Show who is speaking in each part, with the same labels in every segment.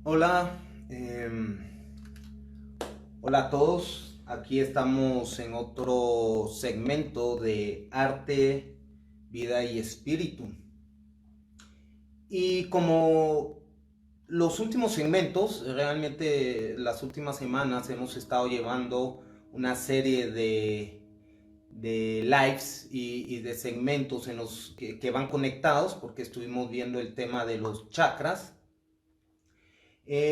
Speaker 1: Hola, hola a todos. Aquí estamos en otro segmento de arte, vida y espíritu. Y como los últimos segmentos, realmente las últimas semanas hemos estado llevando una serie de lives y de segmentos en los que van conectados, porque estuvimos viendo el tema de los chakras.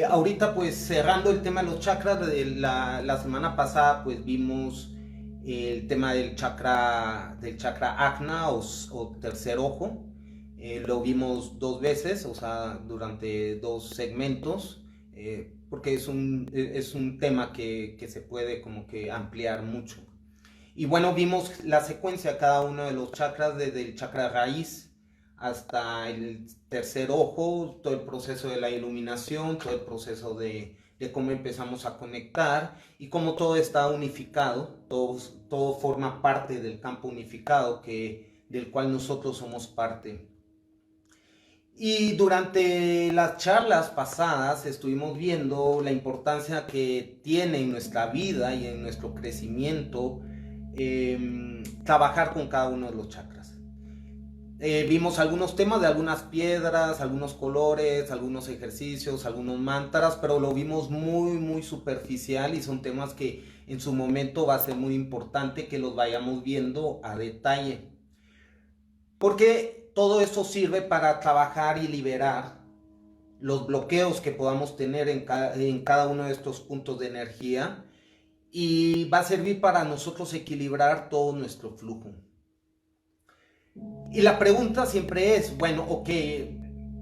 Speaker 1: Ahorita pues cerrando el tema de los chakras, de la semana pasada pues vimos el tema del chakra Ajna o tercer ojo. Lo vimos dos veces, o sea, durante dos segmentos, porque es un tema que se puede como que ampliar mucho. Y bueno, vimos la secuencia de cada uno de los chakras, desde el chakra raíz hasta el tercer ojo, todo el proceso de la iluminación, todo el proceso de cómo empezamos a conectar y cómo todo está unificado, todo forma parte del campo unificado del cual nosotros somos parte. Y durante las charlas pasadas estuvimos viendo la importancia que tiene en nuestra vida y en nuestro crecimiento trabajar con cada uno de los chakras. Vimos algunos temas de algunas piedras, algunos colores, algunos ejercicios, algunos mantras, pero lo vimos muy superficial y son temas que en su momento va a ser muy importante que los vayamos viendo a detalle. Porque todo eso sirve para trabajar y liberar los bloqueos que podamos tener en cada uno de estos puntos de energía y va a servir para nosotros equilibrar todo nuestro flujo. Y la pregunta siempre es, bueno, ok,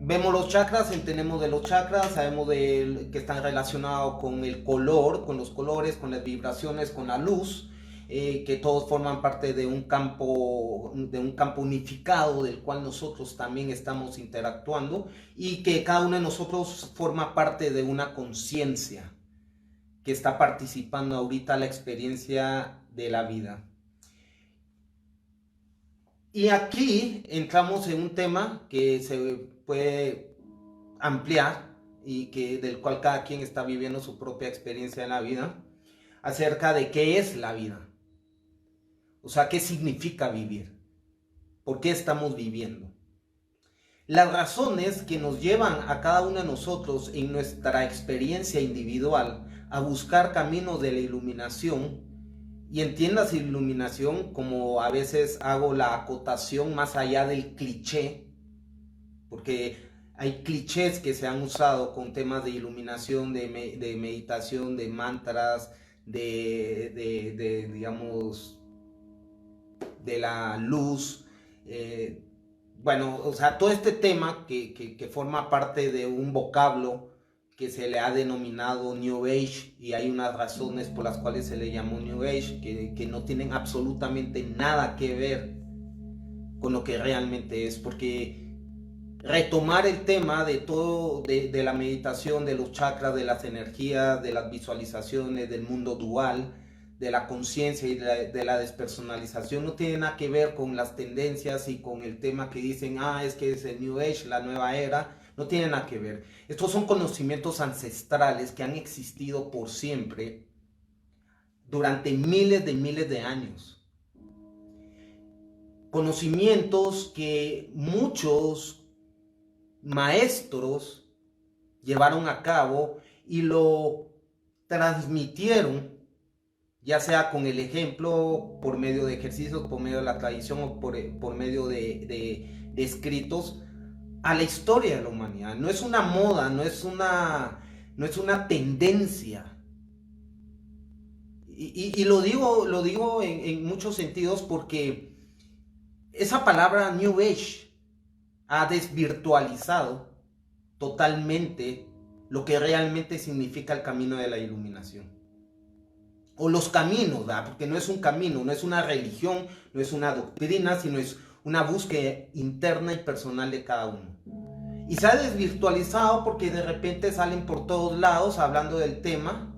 Speaker 1: vemos los chakras, entendemos de los chakras, sabemos que están relacionados con el color, con los colores, con las vibraciones, con la luz, que todos forman parte de un campo unificado del cual nosotros también estamos interactuando y que cada uno de nosotros forma parte de una conciencia que está participando ahorita la experiencia de la vida. Y aquí entramos en un tema que se puede ampliar y del cual cada quien está viviendo su propia experiencia en la vida, acerca de qué es la vida. O sea, qué significa vivir. ¿Por qué estamos viviendo? Las razones que nos llevan a cada uno de nosotros en nuestra experiencia individual a buscar caminos de la iluminación. Y entiendas iluminación como a veces hago la acotación más allá del cliché, porque hay clichés que se han usado con temas de iluminación, de meditación, de mantras, digamos, de la luz. Bueno, o sea, todo este tema que forma parte de un vocablo que se le ha denominado New Age, y hay unas razones por las cuales se le llamó New Age que no tienen absolutamente nada que ver con lo que realmente es, porque retomar el tema de todo, de la meditación, de los chakras, de las energías, de las visualizaciones, del mundo dual, de la conciencia y de la despersonalización, no tiene nada que ver con las tendencias y con el tema que dicen, es que es el New Age, la nueva era. No tiene nada que ver. Estos son conocimientos ancestrales que han existido por siempre durante miles de años. Conocimientos que muchos maestros llevaron a cabo y lo transmitieron, ya sea con el ejemplo, por medio de ejercicios, por medio de la tradición o por medio de escritos, a la historia de la humanidad. No es una moda, no es una tendencia. Y lo digo en muchos sentidos porque esa palabra New Age ha desvirtualizado totalmente lo que realmente significa el camino de la iluminación. O los caminos, ¿verdad? Porque no es un camino, no es una religión, no es una doctrina, sino es una búsqueda interna y personal de cada uno. Y se ha desvirtualizado porque de repente salen por todos lados hablando del tema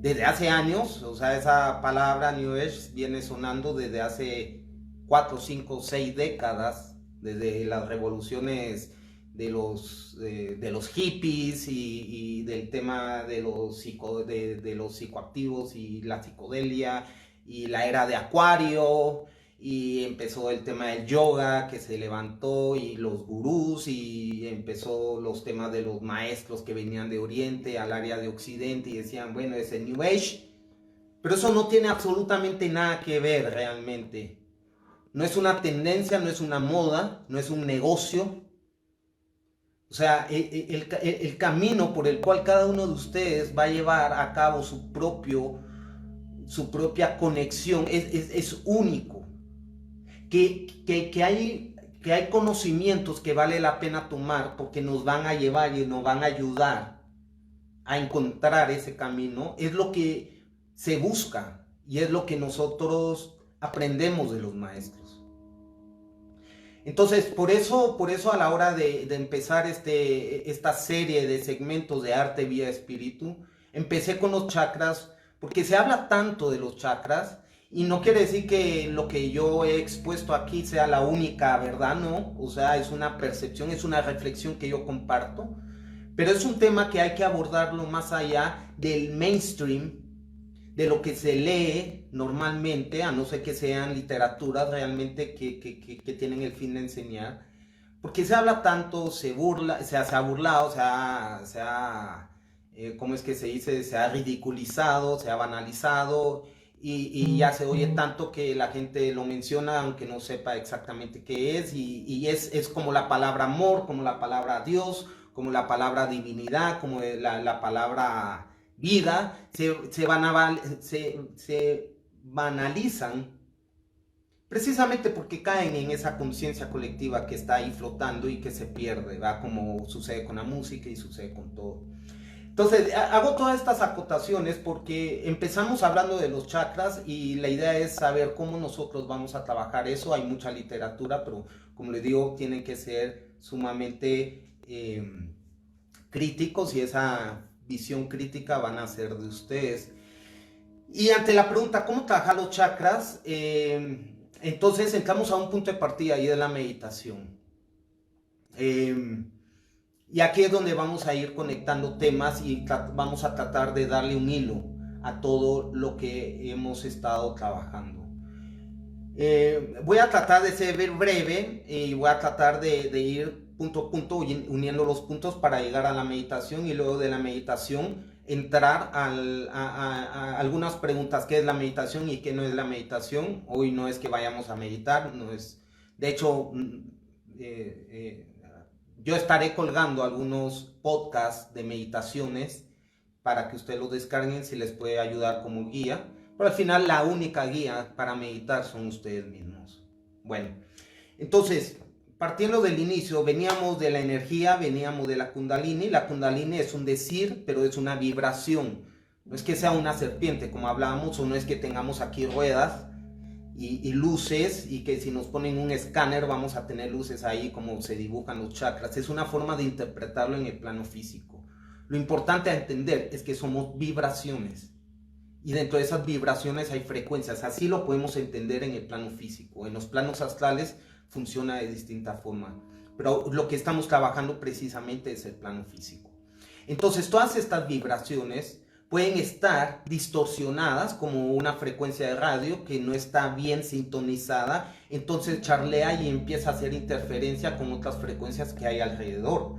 Speaker 1: desde hace años. O sea, esa palabra New Age viene sonando desde hace 4, 5, 6 décadas, desde las revoluciones de los hippies y del tema de los psicoactivos y la psicodelia y la era de Acuario, y empezó el tema del yoga que se levantó y los gurús, y empezó los temas de los maestros que venían de Oriente al área de Occidente y decían, bueno, es el New Age, pero eso no tiene absolutamente nada que ver realmente. No es una tendencia, no es una moda, no es un negocio. O sea, el camino por el cual cada uno de ustedes va a llevar a cabo su propia conexión es único. Que hay conocimientos que vale la pena tomar porque nos van a llevar y nos van a ayudar a encontrar ese camino, es lo que se busca y es lo que nosotros aprendemos de los maestros. Entonces, por eso a la hora de empezar esta serie de segmentos de arte, vida, espíritu, empecé con los chakras, porque se habla tanto de los chakras, y no quiere decir que lo que yo he expuesto aquí sea la única verdad, no, o sea, es una percepción, es una reflexión que yo comparto, pero es un tema que hay que abordarlo más allá del mainstream, de lo que se lee normalmente, a no ser que sean literaturas realmente que tienen el fin de enseñar, porque se habla tanto, se ha burlado, ¿cómo es que se dice? Se ha ridiculizado, se ha banalizado, y ya se oye tanto que la gente lo menciona aunque no sepa exactamente qué es, y es como la palabra amor, como la palabra Dios, como la palabra divinidad, como la palabra vida, se banalizan precisamente porque caen en esa conciencia colectiva que está ahí flotando y que se pierde, ¿va? Como sucede con la música y sucede con todo. Entonces, hago todas estas acotaciones porque empezamos hablando de los chakras y la idea es saber cómo nosotros vamos a trabajar eso. Hay mucha literatura, pero como les digo, tienen que ser sumamente críticos, y esa visión crítica van a ser de ustedes. Y ante la pregunta, ¿cómo trabajar los chakras? Entonces entramos a un punto de partida ahí de la meditación. Y aquí es donde vamos a ir conectando temas y vamos a tratar de darle un hilo a todo lo que hemos estado trabajando. Voy a tratar de ser breve y voy a tratar de ir punto a punto uniendo los puntos para llegar a la meditación, y luego de la meditación entrar a algunas preguntas: ¿qué es la meditación y qué no es la meditación? Hoy no es que vayamos a meditar, no es, de hecho, yo estaré colgando algunos podcasts de meditaciones para que ustedes los descarguen si les puede ayudar como guía, pero al final la única guía para meditar son ustedes mismos. Bueno, entonces, partiendo del inicio, veníamos de la energía, veníamos de la Kundalini. La Kundalini es un decir, pero es una vibración. No es que sea una serpiente, como hablábamos, o no es que tengamos aquí ruedas y luces, y que si nos ponen un escáner vamos a tener luces ahí como se dibujan los chakras. Es una forma de interpretarlo en el plano físico. Lo importante a entender es que somos vibraciones, y dentro de esas vibraciones hay frecuencias. Así lo podemos entender en el plano físico. En los planos astrales funciona de distinta forma, pero lo que estamos trabajando precisamente es el plano físico. Entonces, todas estas vibraciones pueden estar distorsionadas, como una frecuencia de radio que no está bien sintonizada, entonces charlea y empieza a hacer interferencia con otras frecuencias que hay alrededor.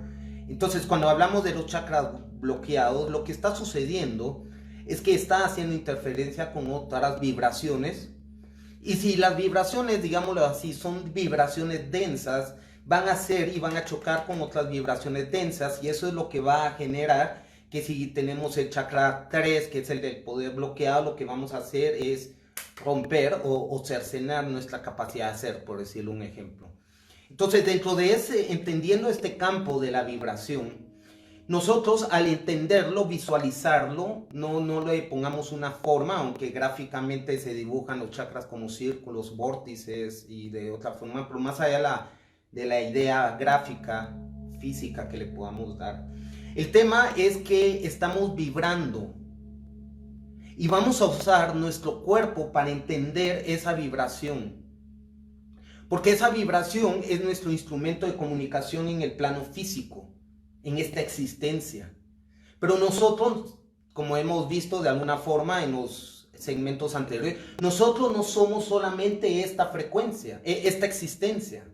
Speaker 1: Entonces, cuando hablamos de los chakras bloqueados, lo que está sucediendo es que está haciendo interferencia con otras vibraciones, y si las vibraciones, digámoslo así, son vibraciones densas, van a hacer y van a chocar con otras vibraciones densas, y eso es lo que va a generar que si tenemos el chakra 3, que es el del poder bloqueado, lo que vamos a hacer es romper o cercenar nuestra capacidad de hacer, por decirlo un ejemplo. Entonces, dentro de entendiendo este campo de la vibración, nosotros al entenderlo, visualizarlo, no le pongamos una forma, aunque gráficamente se dibujan los chakras como círculos, vórtices y de otra forma, pero más allá de la idea gráfica, física que le podamos dar. El tema es que estamos vibrando y vamos a usar nuestro cuerpo para entender esa vibración. Porque esa vibración es nuestro instrumento de comunicación en el plano físico, en esta existencia. Pero nosotros, como hemos visto de alguna forma en los segmentos anteriores, nosotros no somos solamente esta frecuencia, esta existencia.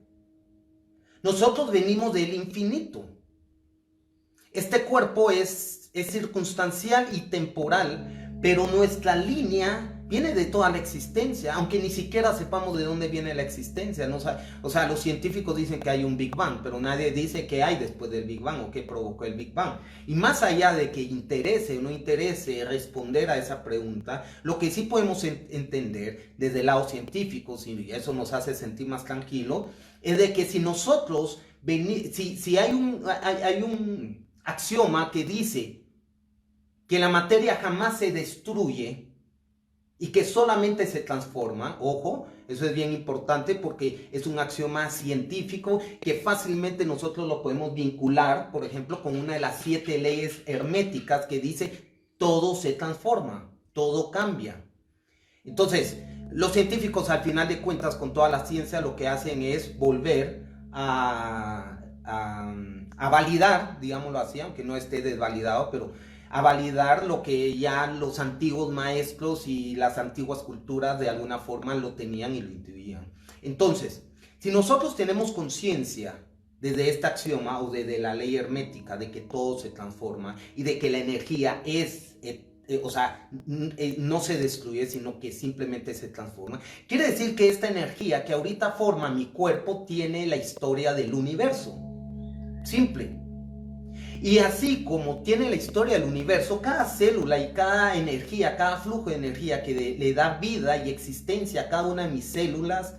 Speaker 1: Nosotros venimos del infinito. Este cuerpo es circunstancial y temporal, pero nuestra línea viene de toda la existencia, aunque ni siquiera sepamos de dónde viene la existencia, ¿no? O sea, los científicos dicen que hay un Big Bang, pero nadie dice qué hay después del Big Bang o qué provocó el Big Bang. Y más allá de que interese o no interese responder a esa pregunta, lo que sí podemos entender desde el lado científico, y eso nos hace sentir más tranquilos, es de que si nosotros, si hay un axioma que dice que la materia jamás se destruye y que solamente se transforma, ojo, eso es bien importante porque es un axioma científico que fácilmente nosotros lo podemos vincular, por ejemplo, con una de las 7 leyes herméticas que dice todo se transforma, todo cambia. Entonces, los científicos al final de cuentas con toda la ciencia lo que hacen es volver a validar, digámoslo así, aunque no esté desvalidado, pero a validar lo que ya los antiguos maestros y las antiguas culturas de alguna forma lo tenían y lo intuían. Entonces, si nosotros tenemos conciencia desde este axioma o desde la ley hermética de que todo se transforma y de que la energía es, no se destruye, sino que simplemente se transforma, quiere decir que esta energía que ahorita forma mi cuerpo tiene la historia del universo. Simple. Y así como tiene la historia del universo, cada célula y cada energía, cada flujo de energía que le da vida y existencia a cada una de mis células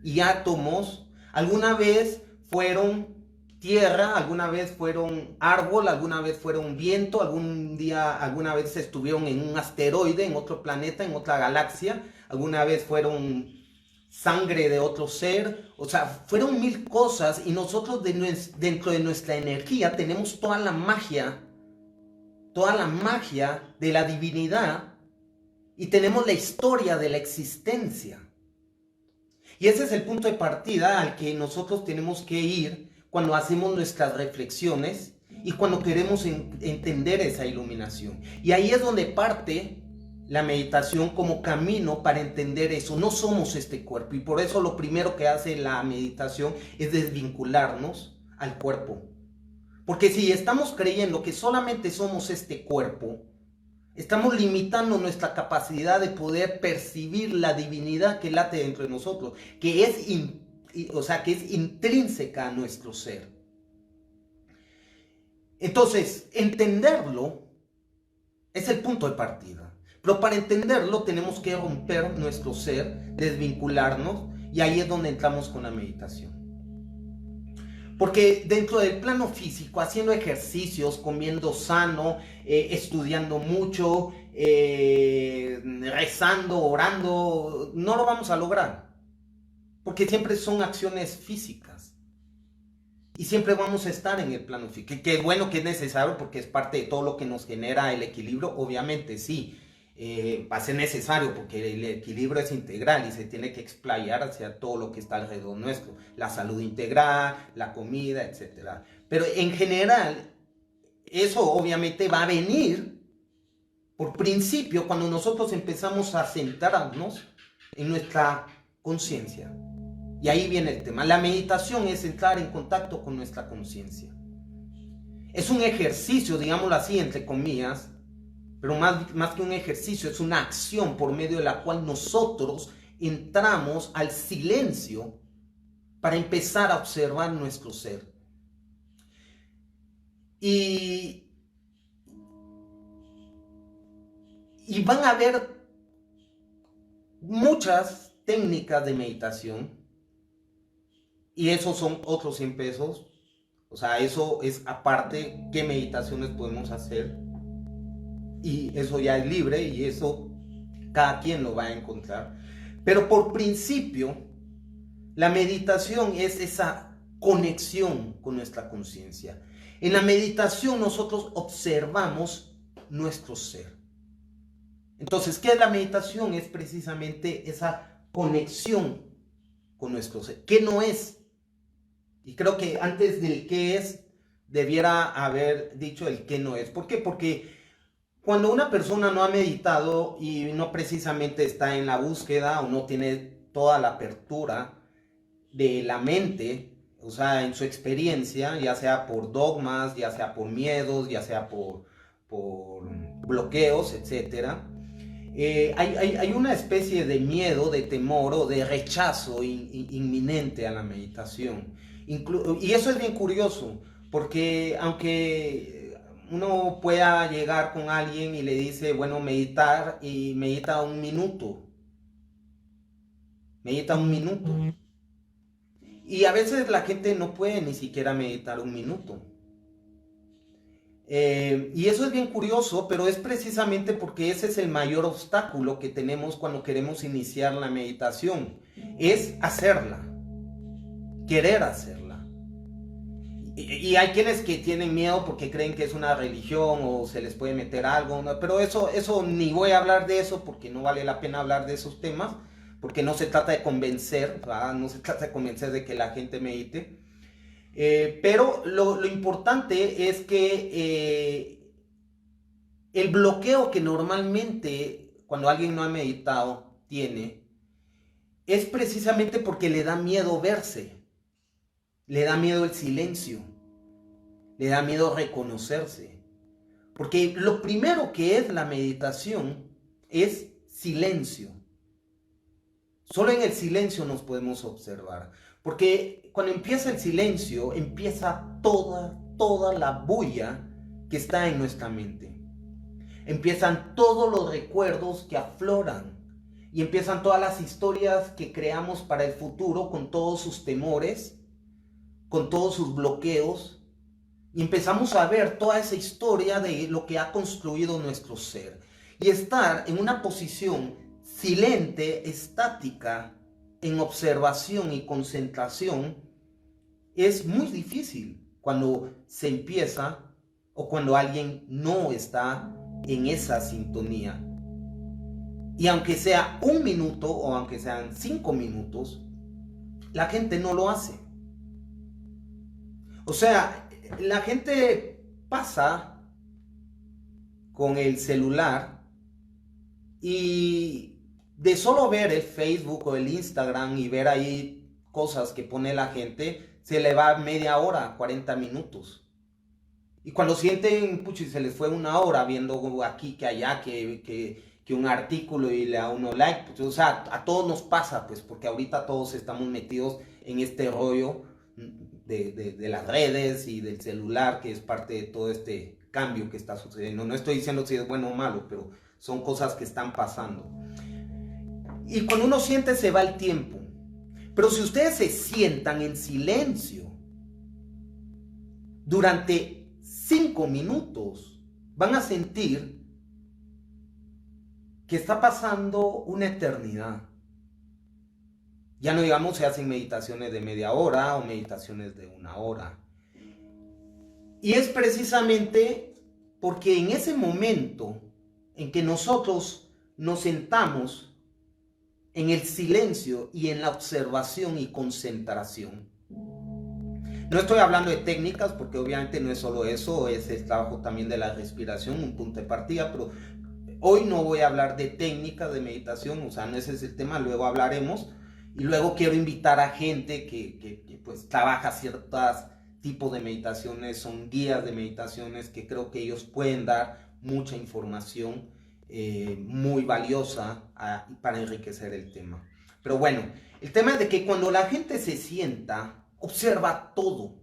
Speaker 1: y átomos, alguna vez fueron tierra, alguna vez fueron árbol, alguna vez fueron viento, alguna vez estuvieron en un asteroide, en otro planeta, en otra galaxia, alguna vez fueron sangre de otro ser, o sea, fueron 1000 cosas y nosotros dentro de nuestra energía tenemos toda la magia de la divinidad y tenemos la historia de la existencia. Y ese es el punto de partida al que nosotros tenemos que ir cuando hacemos nuestras reflexiones y cuando queremos entender esa iluminación. Y ahí es donde parte la meditación como camino para entender eso. No somos este cuerpo y por eso lo primero que hace la meditación es desvincularnos al cuerpo. Porque si estamos creyendo que solamente somos este cuerpo, estamos limitando nuestra capacidad de poder percibir la divinidad que late dentro de nosotros, que es intrínseca a nuestro ser. Entonces, entenderlo es el punto de partida. Pero para entenderlo tenemos que romper nuestro ser, desvincularnos, y ahí es donde entramos con la meditación. Porque dentro del plano físico, haciendo ejercicios, comiendo sano, estudiando mucho, rezando, orando, no lo vamos a lograr. Porque siempre son acciones físicas. Y siempre vamos a estar en el plano físico. Que es bueno, que es necesario, porque es parte de todo lo que nos genera el equilibrio, obviamente sí. Va a ser necesario porque el equilibrio es integral y se tiene que explayar hacia todo lo que está alrededor nuestro, la salud integral, la comida, etc. Pero en general, eso obviamente va a venir por principio cuando nosotros empezamos a centrarnos en nuestra conciencia. Y ahí viene el tema. La meditación es entrar en contacto con nuestra conciencia. Es un ejercicio, digámoslo así, entre comillas, pero más que un ejercicio, es una acción por medio de la cual nosotros entramos al silencio para empezar a observar nuestro ser. Y van a haber muchas técnicas de meditación, y esos son otros 100 pesos. O sea, eso es aparte qué meditaciones podemos hacer. Y eso ya es libre y eso cada quien lo va a encontrar. Pero por principio, la meditación es esa conexión con nuestra conciencia. En la meditación nosotros observamos nuestro ser. Entonces, ¿qué es la meditación? Es precisamente esa conexión con nuestro ser. ¿Qué no es? Y creo que antes del qué es, debiera haber dicho el qué no es. ¿Por qué? Porque cuando una persona no ha meditado y no precisamente está en la búsqueda o no tiene toda la apertura de la mente, o sea, en su experiencia, ya sea por dogmas, ya sea por miedos, ya sea por bloqueos, etcétera, hay una especie de miedo, de temor o de rechazo inminente a la meditación. Y eso es bien curioso, porque aunque uno pueda llegar con alguien y le dice, bueno, meditar, y medita un minuto, y a veces la gente no puede ni siquiera meditar un minuto. Y eso es bien curioso, pero es precisamente porque ese es el mayor obstáculo que tenemos cuando queremos iniciar la meditación, es hacerla, querer hacerla. Y hay quienes que tienen miedo porque creen que es una religión o se les puede meter algo, ¿no? Pero eso ni voy a hablar de eso porque no vale la pena hablar de esos temas, porque no se trata de convencer, ¿verdad? No se trata de convencer de que la gente medite. Pero lo importante es que el bloqueo que normalmente cuando alguien no ha meditado tiene es precisamente porque le da miedo verse, le da miedo el silencio, le da miedo reconocerse. Porque lo primero que es la meditación es silencio. Solo en el silencio nos podemos observar. Porque cuando empieza el silencio, empieza toda la bulla que está en nuestra mente. Empiezan todos los recuerdos que afloran. Y empiezan todas las historias que creamos para el futuro con todos sus temores, con todos sus bloqueos. Y empezamos a ver toda esa historia de lo que ha construido nuestro ser. Y estar en una posición silente, estática, en observación y concentración, es muy difícil cuando se empieza o cuando alguien no está en esa sintonía. Y aunque sea un minuto o aunque sean 5 minutos, la gente no lo hace. O sea, la gente pasa con el celular y de solo ver el Facebook o el Instagram y ver ahí cosas que pone la gente, se le va media hora, 40 minutos. Y cuando sienten, puchi, se les fue una hora viendo aquí, que allá, que un artículo y le da uno like, pues, o sea, a todos nos pasa, pues, porque ahorita todos estamos metidos en este rollo de las redes y del celular, que es parte de todo este cambio que está sucediendo. No estoy diciendo si es bueno o malo, pero son cosas que están pasando. Y cuando uno siente, se va el tiempo. Pero si ustedes se sientan en silencio durante 5 minutos, van a sentir que está pasando una eternidad. Ya no digamos se hacen meditaciones de media hora o meditaciones de 1 hora. Y es precisamente porque en ese momento en que nosotros nos sentamos en el silencio y en la observación y concentración. No estoy hablando de técnicas porque obviamente no es solo eso, es el trabajo también de la respiración, un punto de partida, pero hoy no voy a hablar de técnicas de meditación, o sea, no ese es el tema, luego hablaremos. Y luego quiero invitar a gente que pues trabaja ciertos tipos de meditaciones, son guías de meditaciones que creo que ellos pueden dar mucha información muy valiosa para enriquecer el tema. Pero bueno, el tema es de que cuando la gente se sienta, observa todo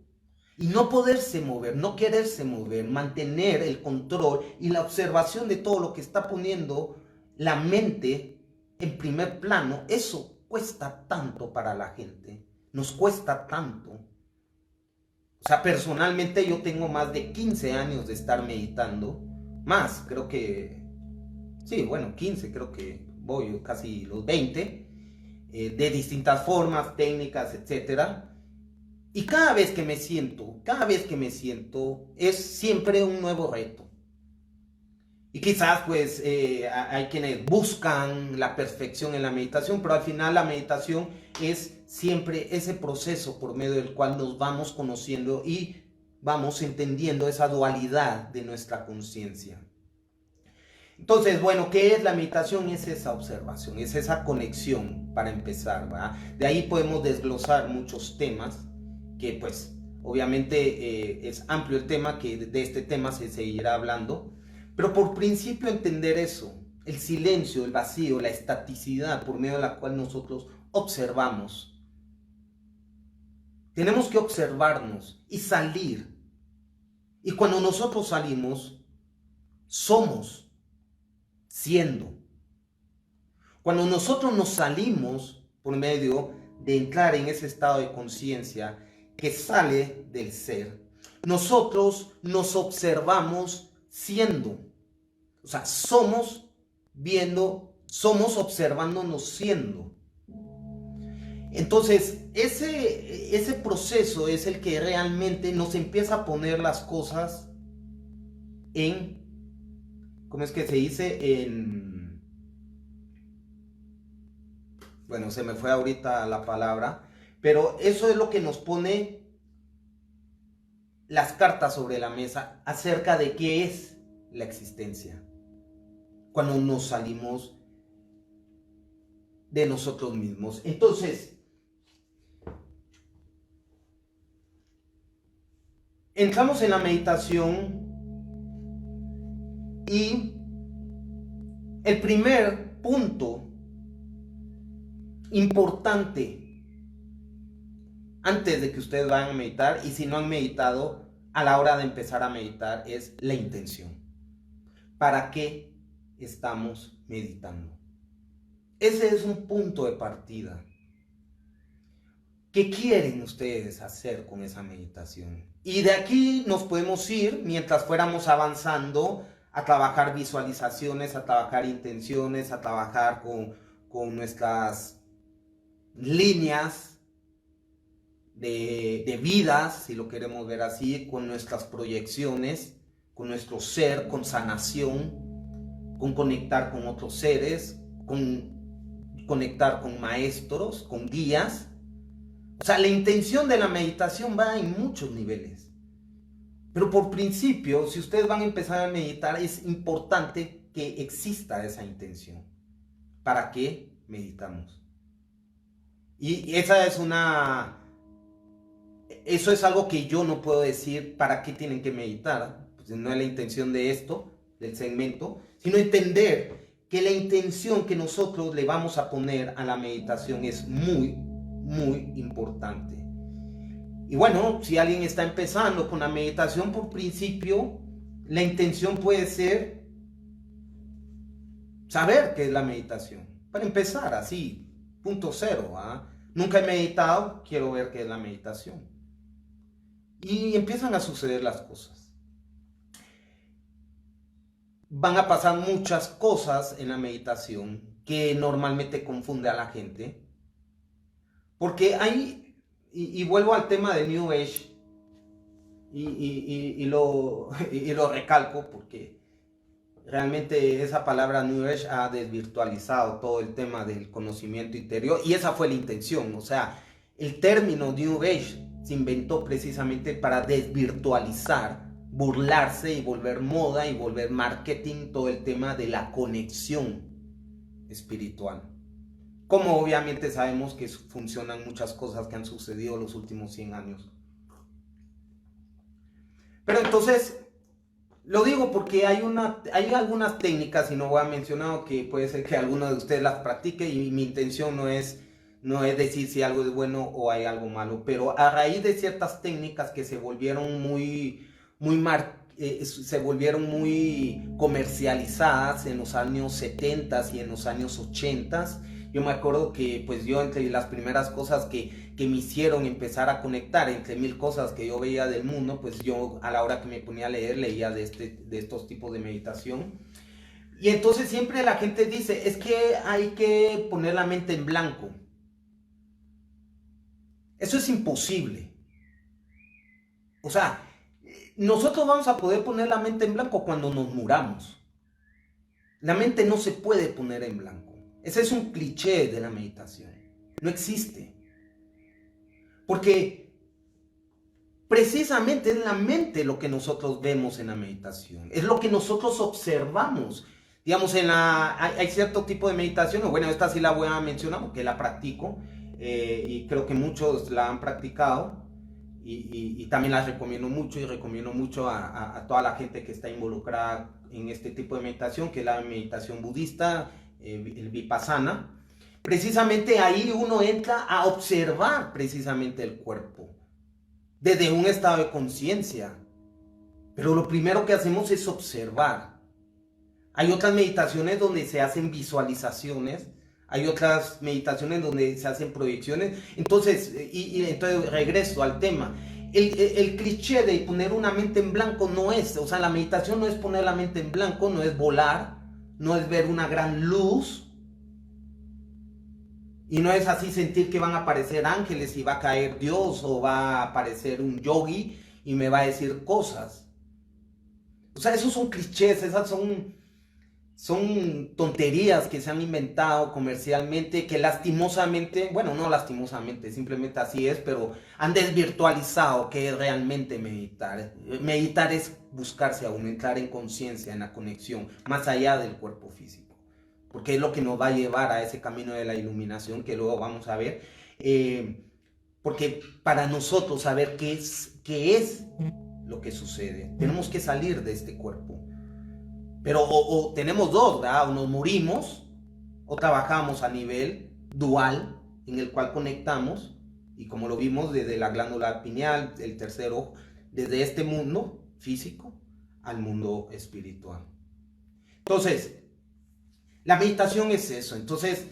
Speaker 1: y no poderse mover, no quererse mover, mantener el control y la observación de todo lo que está poniendo la mente en primer plano, eso cuesta tanto para la gente, nos cuesta tanto. O sea, personalmente yo tengo más de 15 años de estar meditando, más, creo que, sí, bueno, 15, creo que voy casi los 20, de distintas formas, técnicas, etc. Y cada vez que me siento, es siempre un nuevo reto. Y quizás hay quienes buscan la perfección en la meditación, pero al final la meditación es siempre ese proceso por medio del cual nos vamos conociendo y vamos entendiendo esa dualidad de nuestra conciencia. Entonces, bueno, ¿qué es la meditación? Es esa observación, es esa conexión para empezar, ¿verdad? De ahí podemos desglosar muchos temas que pues obviamente es amplio el tema, que de este tema se seguirá hablando, pero por principio entender eso, el silencio, el vacío, la estaticidad por medio de la cual nosotros observamos. Tenemos que observarnos y salir. Y cuando nosotros salimos, somos siendo. Cuando nosotros nos salimos por medio de entrar en ese estado de conciencia que sale del ser, nosotros nos observamos siendo. O sea, somos viendo, somos observándonos siendo. Entonces, ese proceso es el que realmente nos empieza a poner las cosas en, ¿cómo es que se dice? Bueno, se me fue ahorita la palabra, pero eso es lo que nos pone las cartas sobre la mesa acerca de qué es la existencia. Cuando nos salimos de nosotros mismos. Entonces, entramos en la meditación y el primer punto importante antes de que ustedes vayan a meditar, y si no han meditado, a la hora de empezar a meditar, es la intención. ¿Para qué estamos meditando? Ese es un punto de partida. ¿Qué quieren ustedes hacer con esa meditación? Y de aquí nos podemos ir, mientras fuéramos avanzando, a trabajar visualizaciones, a trabajar intenciones, a trabajar con nuestras líneas de vidas, si lo queremos ver así, con nuestras proyecciones, con nuestro ser, con sanación, con conectar con otros seres, con conectar con maestros, con guías. O sea, la intención de la meditación va en muchos niveles. Pero por principio, si ustedes van a empezar a meditar, es importante que exista esa intención. ¿Para qué meditamos? Y eso es algo que yo no puedo decir para qué tienen que meditar. Pues no es la intención de esto, del segmento, sino entender que la intención que nosotros le vamos a poner a la meditación es muy, muy importante. Y bueno, si alguien está empezando con la meditación, por principio, la intención puede ser saber qué es la meditación. Para empezar así, punto cero. Nunca he meditado, quiero ver qué es la meditación. Y empiezan a suceder las cosas. Van a pasar muchas cosas en la meditación que normalmente confunde a la gente. Porque hay, y vuelvo al tema de New Age, y lo recalco porque realmente esa palabra New Age ha desvirtualizado todo el tema del conocimiento interior, y esa fue la intención. O sea, el término New Age se inventó precisamente para desvirtualizar, burlarse y volver moda y volver marketing todo el tema de la conexión espiritual. Como obviamente sabemos que funcionan muchas cosas que han sucedido los últimos 100 años. Pero entonces, lo digo porque hay algunas técnicas, y no voy a mencionar, que puede ser que alguno de ustedes las practique, y mi intención no es decir si algo es bueno o hay algo malo, pero a raíz de ciertas técnicas que se volvieron muy comercializadas en los años 70 y en los años 80, yo me acuerdo que pues yo, entre las primeras cosas que me hicieron empezar a conectar, entre mil cosas que yo veía del mundo, pues yo, a la hora que me ponía a leer, leía de estos tipos de meditación. Y entonces siempre la gente dice, es que hay que poner la mente en blanco. Eso es imposible. O sea, nosotros vamos a poder poner la mente en blanco cuando nos muramos. La mente no se puede poner en blanco. Ese es un cliché de la meditación. No existe. Porque precisamente es la mente lo que nosotros vemos en la meditación. Es lo que nosotros observamos. Digamos, hay cierto tipo de meditación, bueno, esta sí la voy a mencionar porque la practico y creo que muchos la han practicado y también la recomiendo mucho y recomiendo mucho a toda la gente que está involucrada en este tipo de meditación, que es la meditación budista, el Vipassana. Precisamente ahí uno entra a observar precisamente el cuerpo desde un estado de conciencia. Pero lo primero que hacemos es observar. Hay otras meditaciones donde se hacen visualizaciones, hay otras meditaciones donde se hacen proyecciones. Entonces, entonces regreso al tema. El cliché de poner una mente en blanco no es, o sea, la meditación no es poner la mente en blanco, no es volar, no es ver una gran luz. Y no es así sentir que van a aparecer ángeles y va a caer Dios o va a aparecer un yogi y me va a decir cosas. O sea, esos son clichés, esas son tonterías que se han inventado comercialmente, que lastimosamente, bueno, no lastimosamente, simplemente así es, pero han desvirtualizado qué es realmente meditar. Meditar es buscarse a uno, entrar en conciencia, en la conexión, más allá del cuerpo físico. Porque es lo que nos va a llevar a ese camino de la iluminación que luego vamos a ver. Porque para nosotros saber qué es lo que sucede, tenemos que salir de este cuerpo. Pero o tenemos dos, ¿verdad? O nos morimos, o trabajamos a nivel dual, en el cual conectamos, y como lo vimos desde la glándula pineal, el tercer ojo, desde este mundo físico al mundo espiritual. Entonces, la meditación es eso. Entonces,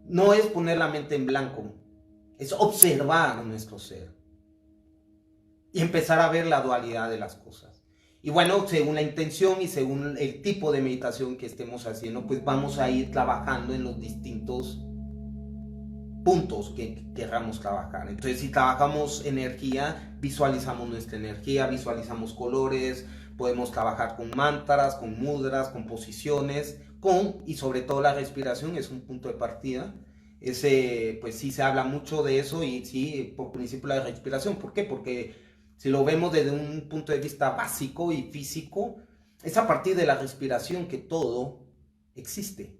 Speaker 1: no es poner la mente en blanco, es observar nuestro ser y empezar a ver la dualidad de las cosas. Y bueno, según la intención y según el tipo de meditación que estemos haciendo, pues vamos a ir trabajando en los distintos puntos que querramos trabajar. Entonces, si trabajamos energía, visualizamos nuestra energía, visualizamos colores, podemos trabajar con mantras, con mudras, con posiciones, y sobre todo la respiración es un punto de partida. Pues sí se habla mucho de eso y sí, por principio la respiración. ¿Por qué? Porque si lo vemos desde un punto de vista básico y físico, es a partir de la respiración que todo existe.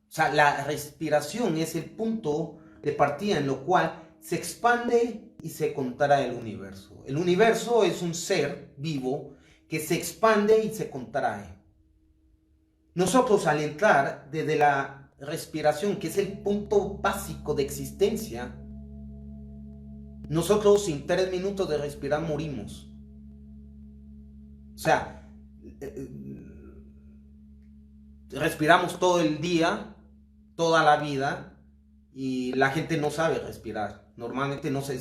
Speaker 1: O sea, la respiración es el punto de partida en lo cual se expande y se contrae el universo. El universo es un ser vivo que se expande y se contrae. Nosotros al entrar desde la respiración, que es el punto básico de existencia, nosotros sin 3 minutos de respirar morimos. O sea, respiramos todo el día, toda la vida, y la gente no sabe respirar. Normalmente no se...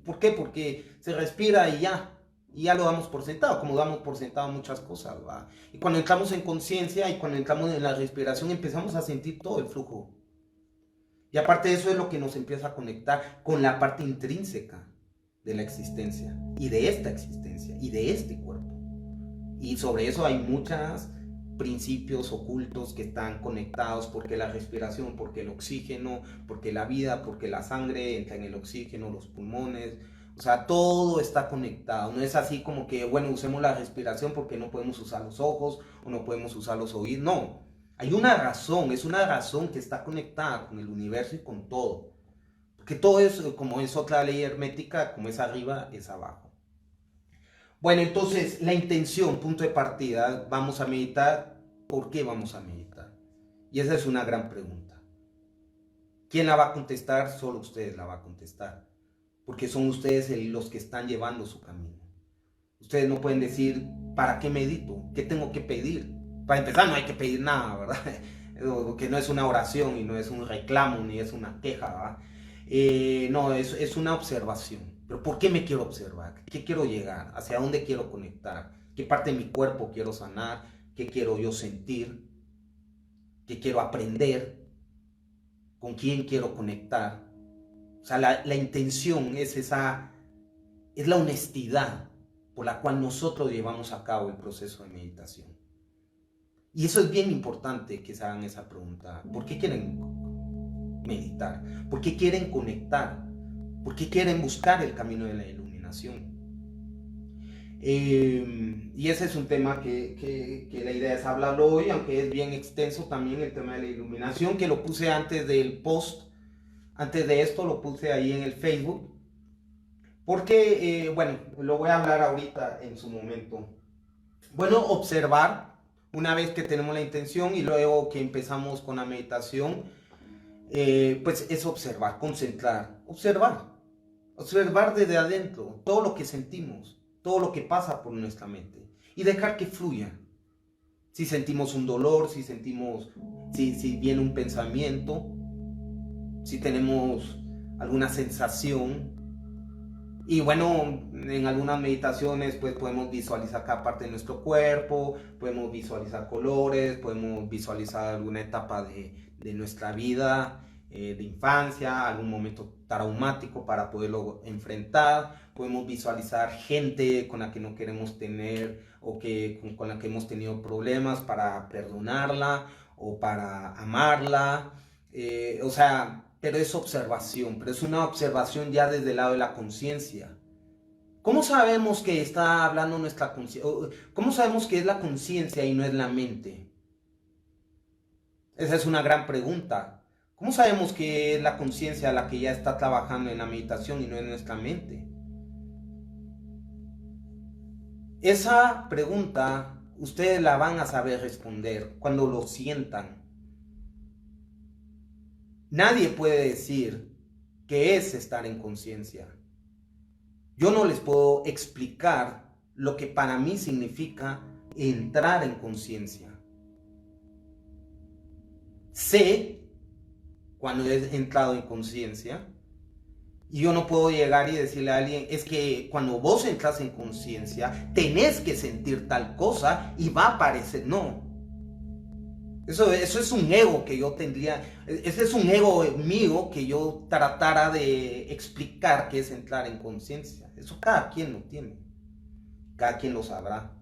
Speaker 1: ¿Por qué? Porque se respira y ya lo damos por sentado, como damos por sentado muchas cosas, ¿va? Y cuando entramos en conciencia y cuando entramos en la respiración empezamos a sentir todo el flujo. Y aparte de eso es lo que nos empieza a conectar con la parte intrínseca de la existencia y de esta existencia y de este cuerpo. Y sobre eso hay muchos principios ocultos que están conectados, porque la respiración, porque el oxígeno, porque la vida, porque la sangre entra en el oxígeno, los pulmones. O sea, todo está conectado. No es así como que, bueno, usemos la respiración porque no podemos usar los ojos o no podemos usar los oídos. No, hay una razón, es una razón que está conectada con el universo y con todo. Porque todo es, como es otra ley hermética, como es arriba, es abajo. Bueno, entonces, la intención, punto de partida, vamos a meditar. ¿Por qué vamos a meditar? Y esa es una gran pregunta. ¿Quién la va a contestar? Solo ustedes la van a contestar. Porque son ustedes los que están llevando su camino. Ustedes no pueden decir, ¿para qué medito? ¿Qué tengo que pedir? Para empezar, no hay que pedir nada, ¿verdad? Que no es una oración y no es un reclamo ni es una queja, ¿verdad? No, es una observación. ¿Pero por qué me quiero observar? ¿Qué quiero llegar? ¿Hacia dónde quiero conectar? ¿Qué parte de mi cuerpo quiero sanar? ¿Qué quiero yo sentir? ¿Qué quiero aprender? ¿Con quién quiero conectar? O sea, la intención es la honestidad por la cual nosotros llevamos a cabo el proceso de meditación. Y eso es bien importante que se hagan esa pregunta. ¿Por qué quieren meditar? ¿Por qué quieren conectar? ¿Por qué quieren buscar el camino de la iluminación? Y ese es un tema que la idea es hablarlo hoy, aunque es bien extenso también el tema de la iluminación, que lo puse antes del post, antes de esto lo puse ahí en el Facebook, porque, bueno, lo voy a hablar ahorita en su momento. Bueno, observar, una vez que tenemos la intención y luego que empezamos con la meditación, pues es observar, concentrar, observar desde adentro todo lo que sentimos, todo lo que pasa por nuestra mente y dejar que fluya. Si sentimos un dolor, si viene un pensamiento, si tenemos alguna sensación. Y bueno, en algunas meditaciones pues podemos visualizar cada parte de nuestro cuerpo, podemos visualizar colores, podemos visualizar alguna etapa de nuestra vida, de infancia, algún momento traumático para poderlo enfrentar, podemos visualizar gente con la que no queremos tener o con la que hemos tenido problemas para perdonarla o para amarla, o sea... Pero es observación, pero es una observación ya desde el lado de la conciencia. ¿Cómo sabemos que está hablando nuestra conciencia? ¿Cómo sabemos que es la conciencia y no es la mente? Esa es una gran pregunta. ¿Cómo sabemos que es la conciencia la que ya está trabajando en la meditación y no es nuestra mente? Esa pregunta ustedes la van a saber responder cuando lo sientan. Nadie puede decir qué es estar en conciencia. Yo no les puedo explicar lo que para mí significa entrar en conciencia. Sé cuando he entrado en conciencia y yo no puedo llegar y decirle a alguien, es que cuando vos entras en conciencia tenés que sentir tal cosa y va a aparecer. No. Eso es un ego que yo tendría, ese es un ego mío que yo tratara de explicar qué es entrar en conciencia. Eso cada quien lo tiene, cada quien lo sabrá.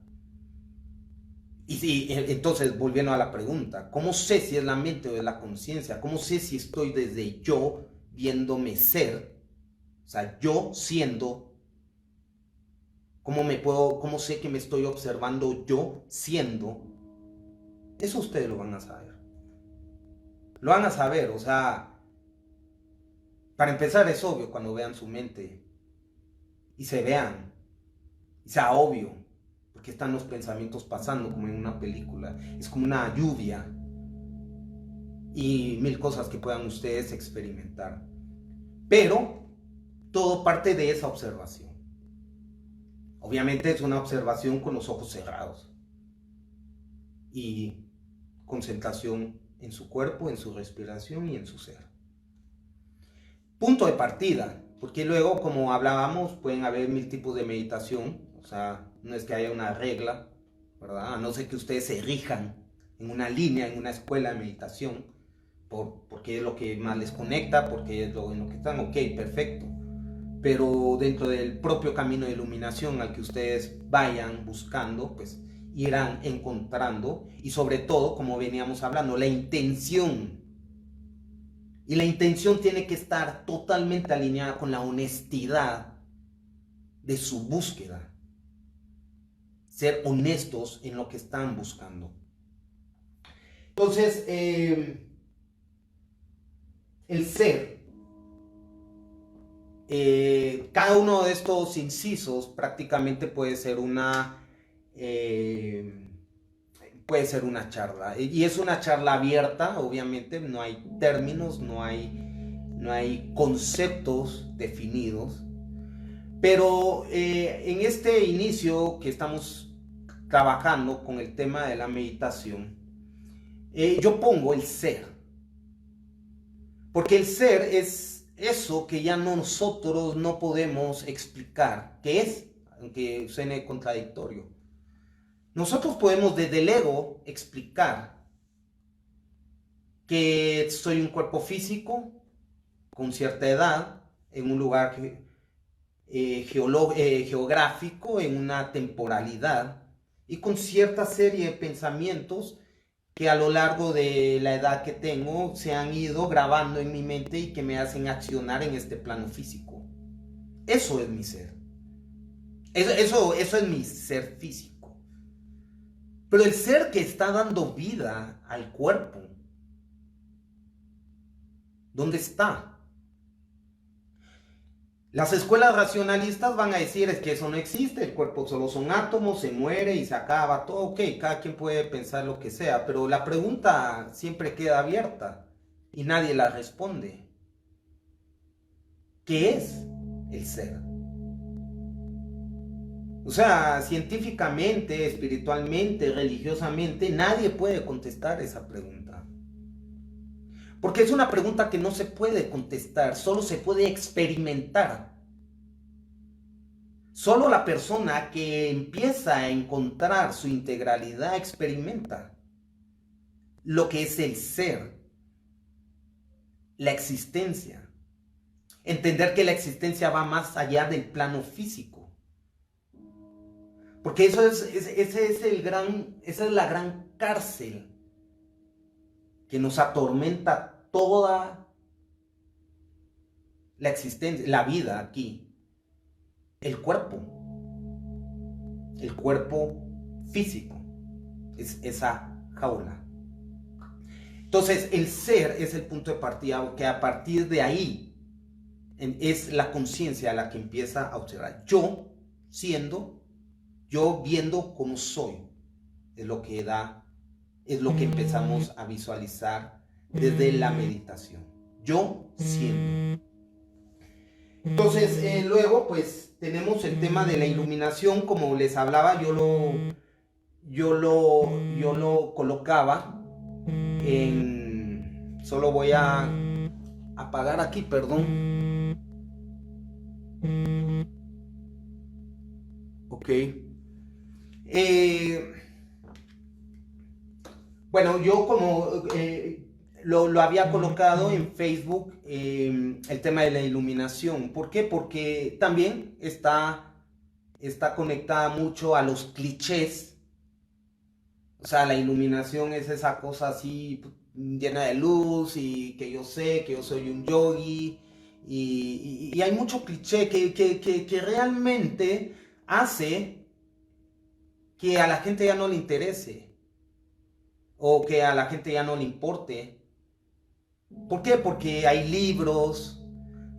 Speaker 1: Y sí, entonces, volviendo a la pregunta, ¿cómo sé si es la mente o es la conciencia? ¿Cómo sé si estoy desde yo viéndome ser? O sea, yo siendo, ¿cómo sé que me estoy observando yo siendo? Eso ustedes lo van a saber. Lo van a saber, o sea, para empezar es obvio cuando vean su mente y se vean, y sea obvio, porque están los pensamientos pasando como en una película, es como una lluvia y mil cosas que puedan ustedes experimentar. Pero todo parte de esa observación. Obviamente es una observación con los ojos cerrados y concentración en su cuerpo, en su respiración y en su ser. Punto de partida, porque luego, como hablábamos, pueden haber mil tipos de meditación, o sea, no es que haya una regla, ¿verdad? A no ser que ustedes se rijan en una línea, en una escuela de meditación, porque es lo que más les conecta, porque es en lo que están, ok, perfecto. Pero dentro del propio camino de iluminación al que ustedes vayan buscando, pues irán encontrando, y sobre todo, como veníamos hablando, la intención. Y la intención tiene que estar totalmente alineada con la honestidad de su búsqueda. Ser honestos en lo que están buscando. Entonces, el ser, cada uno de estos incisos prácticamente puede ser una charla, y es una charla abierta, obviamente, no hay términos, no hay conceptos definidos, pero en este inicio que estamos trabajando con el tema de la meditación, yo pongo el ser, porque el ser es eso que ya nosotros no podemos explicar qué es, aunque suene contradictorio. Nosotros podemos desde el ego explicar que soy un cuerpo físico con cierta edad, en un lugar geográfico, en una temporalidad y con cierta serie de pensamientos que a lo largo de la edad que tengo se han ido grabando en mi mente y que me hacen accionar en este plano físico. Eso es mi ser. Eso es mi ser físico. Pero el ser que está dando vida al cuerpo, ¿dónde está? Las escuelas racionalistas van a decir es que eso no existe, el cuerpo solo son átomos, se muere y se acaba todo, ok, cada quien puede pensar lo que sea, pero la pregunta siempre queda abierta y nadie la responde. ¿Qué es el ser? O sea, científicamente, espiritualmente, religiosamente, nadie puede contestar esa pregunta. Porque es una pregunta que no se puede contestar, solo se puede experimentar. Solo la persona que empieza a encontrar su integralidad experimenta lo que es el ser, la existencia. Entender que la existencia va más allá del plano físico. Porque esa es la gran cárcel que nos atormenta toda la existencia, la vida aquí. El cuerpo físico, es esa jaula. Entonces el ser es el punto de partida, que a partir de ahí es la conciencia la que empieza a observar. Yo viendo cómo soy, es lo que empezamos a visualizar desde la meditación. Yo siendo. Entonces, luego, pues, tenemos el tema de la iluminación, como les hablaba, yo lo colocaba en... Solo voy a apagar aquí, perdón. Ok. Bueno, yo como lo había colocado en Facebook, el tema de la iluminación. ¿Por qué? Porque también está conectada mucho a los clichés. O sea, la iluminación es esa cosa así llena de luz y que yo sé que yo soy un yogi. Y hay mucho cliché que realmente hace que a la gente ya no le interese o que a la gente ya no le importe. ¿Por qué? Porque hay libros,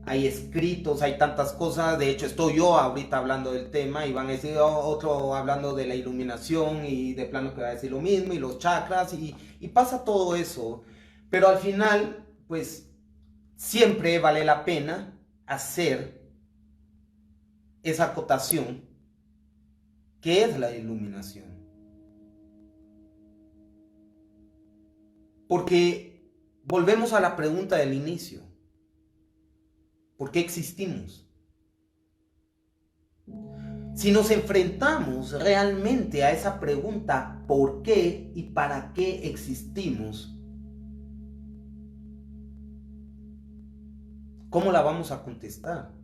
Speaker 1: hay escritos, hay tantas cosas. De hecho, estoy yo ahorita hablando del tema y van a decir otro hablando de la iluminación y de plano que va a decir lo mismo y los chakras y pasa todo eso. Pero al final, pues siempre vale la pena hacer esa acotación que es la iluminación. Porque volvemos a la pregunta del inicio. ¿Por qué existimos? Si nos enfrentamos realmente a esa pregunta, ¿por qué y para qué existimos? ¿Cómo la vamos a contestar?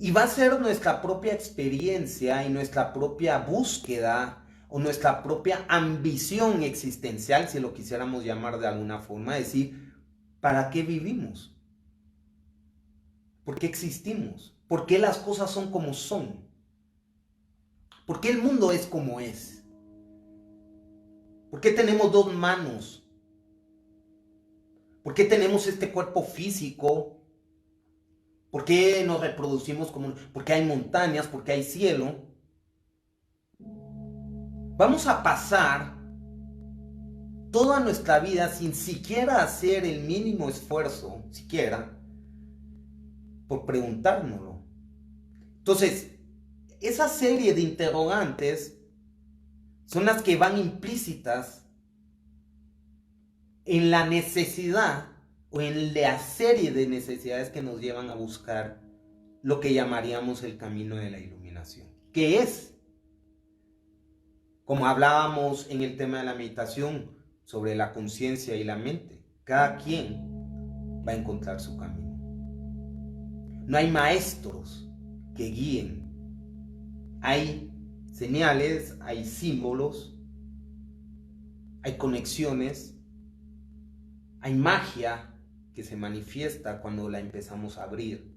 Speaker 1: Y va a ser nuestra propia experiencia y nuestra propia búsqueda o nuestra propia ambición existencial, si lo quisiéramos llamar de alguna forma, decir, ¿para qué vivimos? ¿Por qué existimos? ¿Por qué las cosas son como son? ¿Por qué el mundo es como es? ¿Por qué tenemos dos manos? ¿Por qué tenemos este cuerpo físico? ¿Por qué nos reproducimos como... ¿Por qué hay montañas? ¿Por qué hay cielo? Vamos a pasar toda nuestra vida sin siquiera hacer el mínimo esfuerzo, siquiera, por preguntárnoslo. Entonces, esa serie de interrogantes son las que van implícitas en la necesidad o en la serie de necesidades que nos llevan a buscar lo que llamaríamos el camino de la iluminación. ¿Qué es? Como hablábamos en el tema de la meditación sobre la conciencia y la mente, cada quien va a encontrar su camino. No hay maestros que guíen. Hay señales, hay símbolos, hay conexiones, hay magia que se manifiesta cuando la empezamos a abrir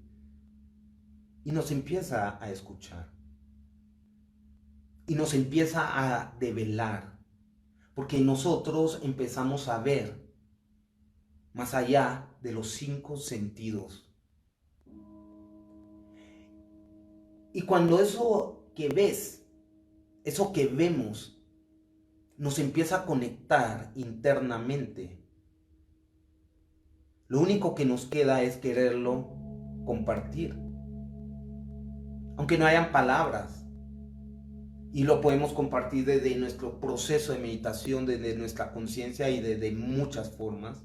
Speaker 1: y nos empieza a escuchar y nos empieza a develar, porque nosotros empezamos a ver más allá de los 5 sentidos. Y cuando eso que ves, eso que vemos, nos empieza a conectar internamente, lo único que nos queda es quererlo compartir. Aunque no hayan palabras. Y lo podemos compartir desde nuestro proceso de meditación, desde nuestra conciencia y desde muchas formas.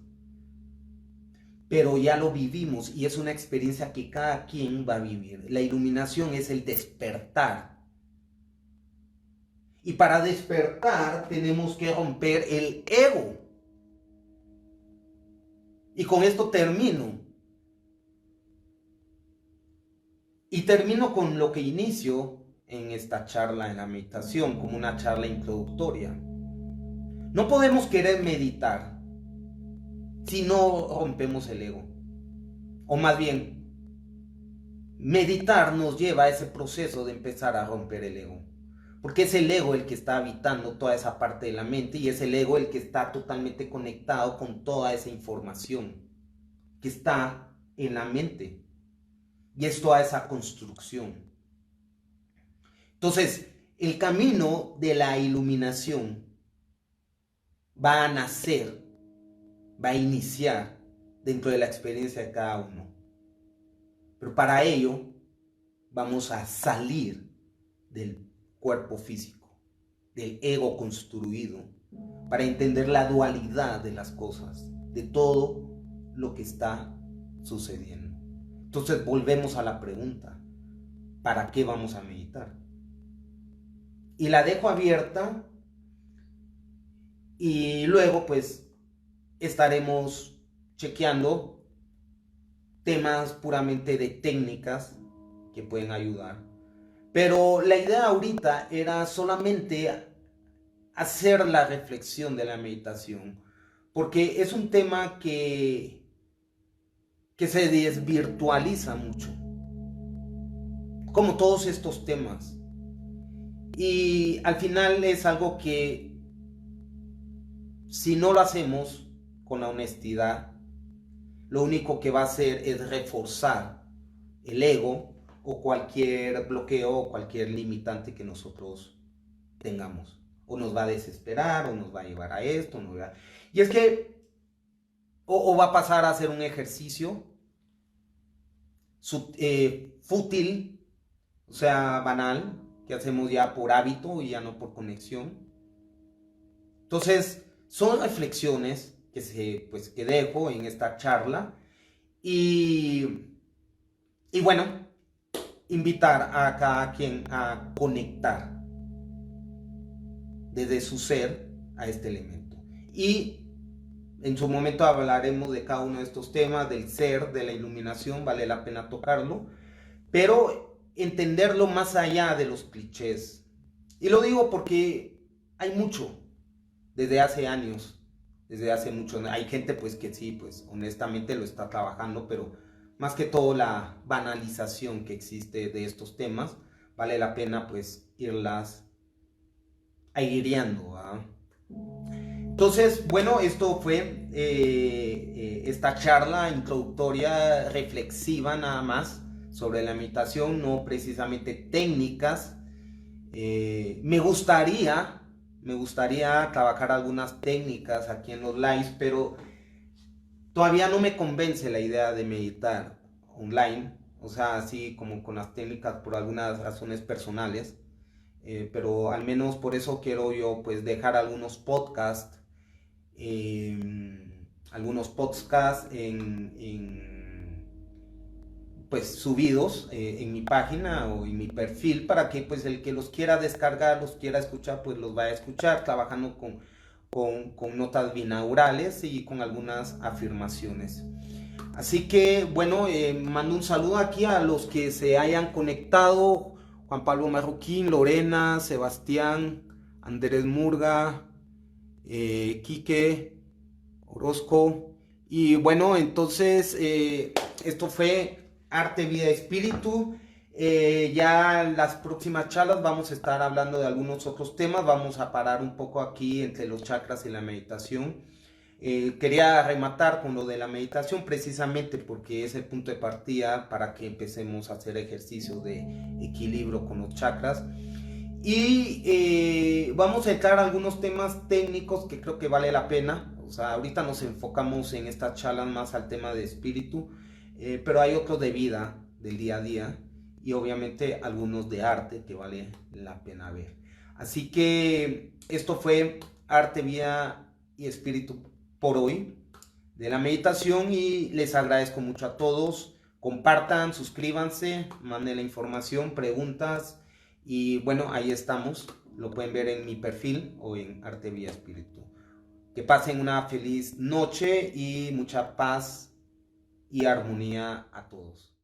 Speaker 1: Pero ya lo vivimos y es una experiencia que cada quien va a vivir. La iluminación es el despertar. Y para despertar tenemos que romper el ego. Y con esto termino. Y termino con lo que inicio en esta charla en la meditación, como una charla introductoria. No podemos querer meditar si no rompemos el ego. O más bien, meditar nos lleva a ese proceso de empezar a romper el ego. Porque es el ego el que está habitando toda esa parte de la mente y es el ego el que está totalmente conectado con toda esa información que está en la mente. Y es toda esa construcción. Entonces, el camino de la iluminación va a nacer, va a iniciar dentro de la experiencia de cada uno. Pero para ello vamos a salir del cuerpo físico, del ego construido, para entender la dualidad de las cosas, de todo lo que está sucediendo. Entonces volvemos a la pregunta, ¿para qué vamos a meditar? Y la dejo abierta y luego pues estaremos chequeando temas puramente de técnicas que pueden ayudar. Pero la idea ahorita era solamente hacer la reflexión de la meditación, porque es un tema que se desvirtualiza mucho, como todos estos temas. Y al final es algo que, si no lo hacemos con la honestidad, lo único que va a hacer es reforzar el ego o cualquier bloqueo o cualquier limitante que nosotros tengamos. O nos va a desesperar, o nos va a llevar a esto, y es que o va a pasar a ser un ejercicio fútil, o sea, banal, que hacemos ya por hábito y ya no por conexión. Entonces, son reflexiones que dejo en esta charla y bueno, invitar a cada quien a conectar desde su ser a este elemento. Y en su momento hablaremos de cada uno de estos temas, del ser, de la iluminación, vale la pena tocarlo, pero entenderlo más allá de los clichés. Y lo digo porque hay mucho, desde hace años, desde hace mucho. Hay gente pues que sí, pues honestamente lo está trabajando, pero más que todo la banalización que existe de estos temas, vale la pena pues irlas aireando, ¿verdad? Entonces, bueno, esto fue esta charla introductoria reflexiva nada más sobre la meditación, no precisamente técnicas. Me gustaría trabajar algunas técnicas aquí en los lives, pero todavía no me convence la idea de meditar online, o sea, así como con las técnicas por algunas razones personales. Pero al menos por eso quiero yo pues dejar algunos podcasts pues subidos en mi página o en mi perfil, para que pues el que los quiera descargar, los quiera escuchar, pues los vaya a escuchar, trabajando con notas binaurales y con algunas afirmaciones. Así que bueno, mando un saludo aquí a los que se hayan conectado: Juan Pablo Marroquín, Lorena, Sebastián, Andrés Murga, Quique, Orozco. Y bueno, entonces esto fue Arte, Vida, Espíritu. Ya en las próximas charlas vamos a estar hablando de algunos otros temas. Vamos a parar un poco aquí entre los chakras y la meditación. Quería rematar con lo de la meditación precisamente porque es el punto de partida para que empecemos a hacer ejercicios de equilibrio con los chakras. Y vamos a entrar a algunos temas técnicos que creo que vale la pena. O sea, ahorita nos enfocamos en estas charlas más al tema de espíritu, pero hay otros de vida, del día a día, y obviamente algunos de arte que vale la pena ver. Así que esto fue Arte, Vida y Espíritu por hoy de la meditación y les agradezco mucho a todos. Compartan, suscríbanse, manden la información, preguntas y bueno, ahí estamos. Lo pueden ver en mi perfil o en Arte Vía Espíritu. Que pasen una feliz noche y mucha paz y armonía a todos.